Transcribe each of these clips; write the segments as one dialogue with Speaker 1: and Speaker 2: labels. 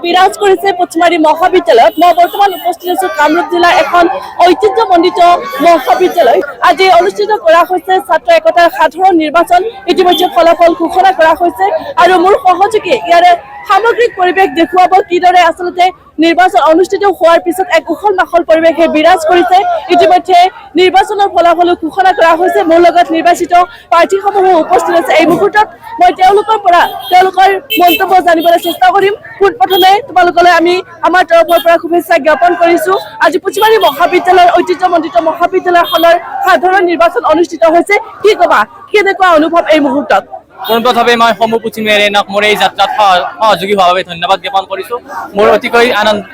Speaker 1: বিৰাজ কৰিছে পুথিমাৰী মহাবিদ্যালয়ত। মই বৰ্তমান উপস্থিত আছো কামৰূপ জিলাৰ এখন ঐতিহ্যমণ্ডিত মহাবিদ্যালয়। আজি অনুষ্ঠিত কৰা হৈছে ছাত্ৰ একতাৰ সাধাৰণ নিৰ্বাচন। ইতিমধ্যে ফলাফল ঘোষণা কৰা হৈছে আৰু মোৰ সহযোগী ইয়াৰে সামগ্ৰিক পৰিৱেশ দেখুৱাব কিদৰে আচলতে নিৰ্বাচন অনুষ্ঠিত হোৱাৰ পিছত এক উখল মাখল পৰিৱেশে বিৰাজ কৰিছে। ইতিমধ্যে নিৰ্বাচনৰ ফলাফল ঘোষণা কৰা হৈছে। মোৰ লগত নিৰ্বাচিত প্ৰাৰ্থীসমূহ উপস্থিত আছে। এই মুহূৰ্তত মই তেওঁলোকৰ মন্তব্য জানিবলৈ চেষ্টা কৰিম। পোনপ্ৰথমে তোমালোকলৈ আমি আমাৰ তৰফৰ পৰা শুভেচ্ছা জ্ঞাপন কৰিছো। আজি পুথিমাৰী মহাবিদ্যালয়ৰ ঐতিহ্যমণ্ডিত মহাবিদ্যালয়খনৰ সাধাৰণ নিৰ্বাচন অনুষ্ঠিত হৈছে। কি ক'বা, কেনেকুৱা অনুভৱ এই মুহূৰ্তত?
Speaker 2: পোনপ্ৰথমে মই সমূহ পুথিমাৰী মোৰ এই যাত্ৰাত সহযোগী হোৱাৰ বাবে ধন্যবাদ জ্ঞাপন কৰিছোঁ। মোৰ অতিকৈ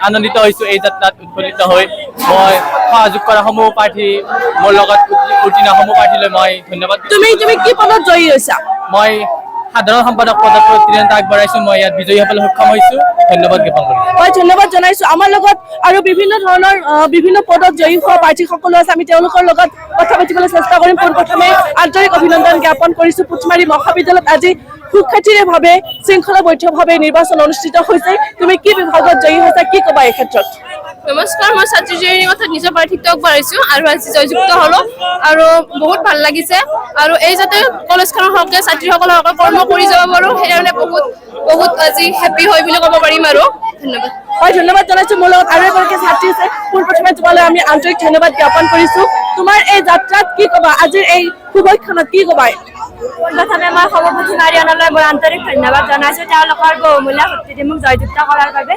Speaker 2: আনন্দিত হৈছোঁ এই যাত্ৰাত উৎফুল্লিত হৈ। মই সহযোগ কৰা সমূহ প্ৰাৰ্থী, মোৰ লগত উত্তীৰ্ণ সমূহ প্ৰাৰ্থীলৈ মই ধন্যবাদ।
Speaker 1: তুমি কি পদত জয়ী হৈছা?
Speaker 2: মই সাধাৰণ সম্পাদক পদত প্ৰতিদ্বন্দ্বিতা আগবঢ়াইছোঁ। মই ইয়াত বিজয়ী হ'বলৈ সক্ষম হৈছোঁ। ধন্যবাদ জ্ঞাপন কৰিছোঁ।
Speaker 1: হয়, ধন্যবাদ জনাইছোঁ। আমাৰ লগত আৰু বিভিন্ন ধৰণৰ বিভিন্ন পদত জয়ী হোৱা প্ৰাৰ্থীসকলো আছে। আমি তেওঁলোকৰ লগত কথা পাতিবলৈ চেষ্টা কৰিম। পোনপ্ৰথমে আন্তৰিক অভিনন্দন জ্ঞাপন কৰিছোঁ। পুথিমাৰী মহাবিদ্যালয়ত আজি সুখাতিৰেভাৱে শৃংখলাবদ্ধভাৱে নিৰ্বাচন অনুষ্ঠিত হৈছে। তুমি কি বিভাগত জয়ী হৈছা, কি ক'বা এই ক্ষেত্ৰত?
Speaker 3: নমস্কাৰ, মই ছাত্ৰী জয়ীৰ কথাত নিজৰ প্ৰাৰ্থিত্ব আগবঢ়াইছোঁ আৰু আজি জয়যুক্ত হ'লোঁ আৰু বহুত ভাল লাগিছে। আৰু এই যাতে কলেজখনৰ হকে ছাত্ৰীসকলৰ হকে কৰ্ম কৰি যাব পাৰোঁ, সেইকাৰণে বহুত আজি হেপী হয় বুলি ক'ব পাৰিম আৰু ধন্যবাদ।
Speaker 1: হয়, ধন্যবাদ জনাইছোঁ। মোৰ লগত আৰু এগৰাকী ছাত্ৰী আছে। পোনপ্ৰথমে তোমালৈ আমি আন্তৰিক ধন্যবাদ জ্ঞাপন কৰিছোঁ। তোমাৰ এই যাত্ৰাত কি ক'বা, আজিৰ এই শুভক্ষণত কি ক'বা?
Speaker 3: প্ৰথমে মই সমূহ পুথিমাৰীয়ানলৈ মোৰ আন্তৰিক ধন্যবাদ জনাইছোঁ তেওঁলোকৰ বহুমূলীয়া শক্তিৰে মোক জয়যুক্ত কৰাৰ বাবে।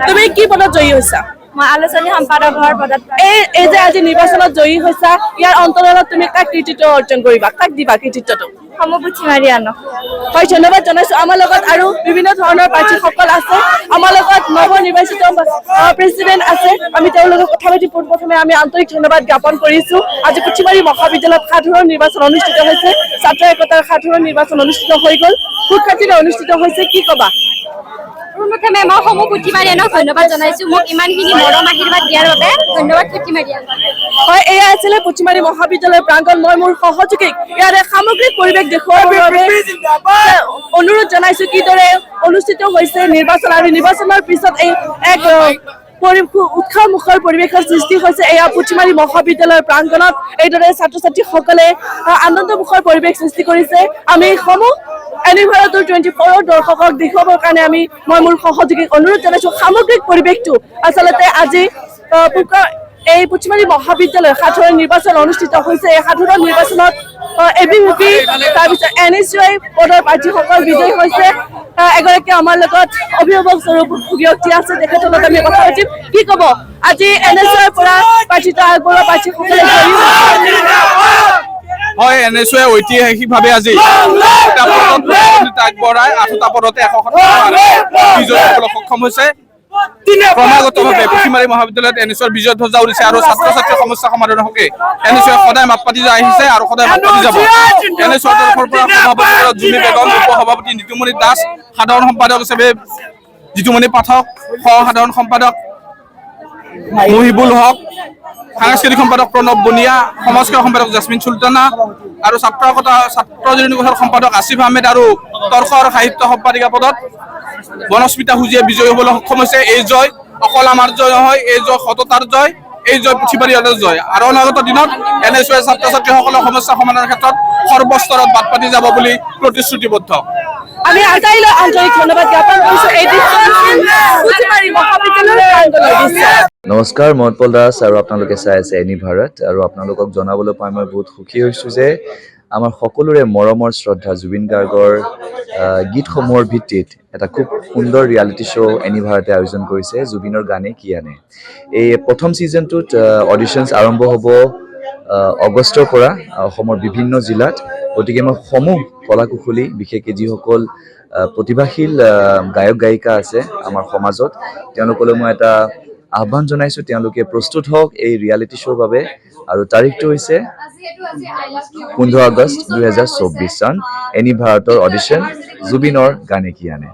Speaker 1: তুমি কি পদত জয়ী হৈছা?
Speaker 3: মই আলোচনী সম্পাদকৰ পদত।
Speaker 1: এই যে আজি নিৰ্বাচনত জয়ী হৈছা, ইয়াৰ অন্তৰালত তুমি কাক কৃতিত্ব অৰ্জন কৰিবা, কাক দিবা কৃতিত্বটো?
Speaker 3: সমূহ পুথিমাৰীয়ানক।
Speaker 1: হয়, ধন্যবাদ জনাইছোঁ। আমাৰ লগত আৰু বিভিন্ন ধৰণৰ প্ৰাৰ্থীসকল আছে। আমাৰ লগত নৱনিৰ্বাচিত প্ৰেচিডেণ্ট আছে। আমি তেওঁলোকক কথা পাতি পোনপ্ৰথমে আমি আন্তৰিক ধন্যবাদ জ্ঞাপন কৰিছোঁ। আজি পুথিমাৰী মহাবিদ্যালয়ত সাধাৰণ নিৰ্বাচন অনুষ্ঠিত হৈছে। ছাত্ৰ একতাৰ সাধাৰণ নিৰ্বাচন অনুষ্ঠিত হৈ গ'ল, সুখাতিৰে অনুষ্ঠিত হৈছে। কি ক'বা?
Speaker 3: প্ৰথমে মই সমূহ পুথিমাৰীয়ানক ধন্যবাদ জনাইছোঁ। মোক ইমানখিনি মৰম আশীৰ্বাদ দিয়াৰ বাবে ধন্যবাদ পুথিমাৰীয়ানক।
Speaker 1: হয়, এয়া আছিলে পুথিমাৰী মহাবিদ্যালয়ৰ প্ৰাংগণ। মই মোৰ সহযোগীক ইয়াৰে সামগ্ৰিক পৰিৱেশ দেখুৱাবৰ বাবে অনুৰোধ জনাইছোঁ কিদৰে অনুষ্ঠিত হৈছে নিৰ্বাচন আৰু নিৰ্বাচনৰ পিছত এই এক উৎসৱমুখৰ পৰিৱেশৰ সৃষ্টি হৈছে। এয়া পুথিমাৰী মহাবিদ্যালয়ৰ প্ৰাংগণত এইদৰে ছাত্ৰ ছাত্ৰীসকলে আনন্দমুখৰ পৰিৱেশ সৃষ্টি কৰিছে। আমি সমূহ এনিভাৰতৰ 24 দৰ্শকক দেখুৱাবৰ কাৰণে মই মোৰ সহযোগীক অনুৰোধ জনাইছোঁ। সামগ্ৰিক পৰিৱেশটো আচলতে আজি এই পুথিমাৰী মহাবিদ্যালয়ৰ সাধাৰণ নিৰ্বাচন অনুষ্ঠিত হৈছে। এই সাধাৰণ নিৰ্বাচনত ABVP তাৰপিছত NSUI পদৰ প্ৰাৰ্থীসকল বিজয়ী হৈছে। এগৰাকী আমাৰ লগত অভিভাৱক স্বৰূপ ব্যক্তি আছে, তেখেতৰ লগত আমি কথা পাতিম। কি ক'ব, আজি NSUIৰ পৰা প্ৰাৰ্থিত্ব আগবঢ়োৱা প্ৰাৰ্থীসকলে
Speaker 4: হয়, NSUI ঐতিহাসিকভাৱে আজি আগবঢ়াই 8টা পদতে 100% বিজয় হ'বলৈ সক্ষম হৈছে। ক্ৰমাগতভাৱে পুথিমাৰী মহাবিদ্যালয়ত NSUIৰ বিজয় ধ্বজা উৰিছে আৰু ছাত্ৰ ছাত্ৰীৰ সমস্যা সমাধানৰ হকে NSUI সদায় মাত পাতি আহিছে আৰু সদায় মাত পাতি যাব। NSUIৰ তৰফৰ পৰা সভাপতি জুমি বেগম, উপসভাপতি নিতুমণি দাস, সাধাৰণ সম্পাদক হিচাপে জিতুমণি পাঠক, সহ সাধাৰণ সম্পাদক মহিবুল হক, সাংস্কৃতিক সম্পাদক প্ৰণৱ বনিয়া, সমাজ সেৱা সম্পাদক জাসমিন চুলতানা আৰু ছাত্ৰজনী কথাৰ সম্পাদক আসিফ আহমেদ আৰু তৰ্ক আৰু সাহিত্য সম্পাদিকা পদত বনস্মিতা সুজিয়ে বিজয়ী হ'বলৈ সক্ষম হৈছে। এই জয় অকল আমাৰ জয় নহয়, এই জয় সততাৰ জয়, এই জয় পুথিমাৰীয়ানৰ জয়। আৰু অনাগত দিনত NSUI ছাত্ৰ ছাত্ৰীসকলৰ সমস্যা সমাধানৰ ক্ষেত্ৰত সৰ্বস্তৰত বাট পাতি যাব বুলি প্ৰতিশ্ৰুতিবদ্ধ।
Speaker 1: আমি আটাইলৈ আন্তৰিক ধন্যবাদ জ্ঞাপন কৰিছোঁ। এই পুথিমাৰী মহাবিদ্যালয়ৰ
Speaker 5: নমস্কাৰ, মই উৎপল দাস আৰু আপোনালোকে চাই আছে এনি ভাৰত। আৰু আপোনালোকক জনাবলৈ পাই মই বহুত সুখী হৈছোঁ যে আমাৰ সকলোৰে মৰমৰ শ্ৰদ্ধা জুবিন গাৰ্গৰ গীতসমূহৰ ভিত্তিত এটা খুব সুন্দৰ ৰিয়েলিটি শ্ব' এনি ভাৰতে আয়োজন কৰিছে, জুবিনৰ গানে কি আনে। এই প্ৰথম ছিজনটোত অডিশ্যনছ আৰম্ভ হ'ব আগষ্টৰ পৰা অসমৰ বিভিন্ন জিলাত। গতিকে মই সমূহ কলা কুশলী, বিশেষকৈ যিসকল প্ৰতিভাশীল গায়ক গায়িকা আছে আমাৰ সমাজত, তেওঁলোকলৈ মই এটা আহ্বান জনাইছোঁ, তেওঁলোকে প্ৰস্তুত হওক এই ৰিয়েলিটি শ্ব'ৰ বাবে। আৰু তাৰিখটো হৈছে 15 আগষ্ট 2024 চন। এনি ভাৰতৰ অডিশ্যন জুবিনৰ গানে কি আনে।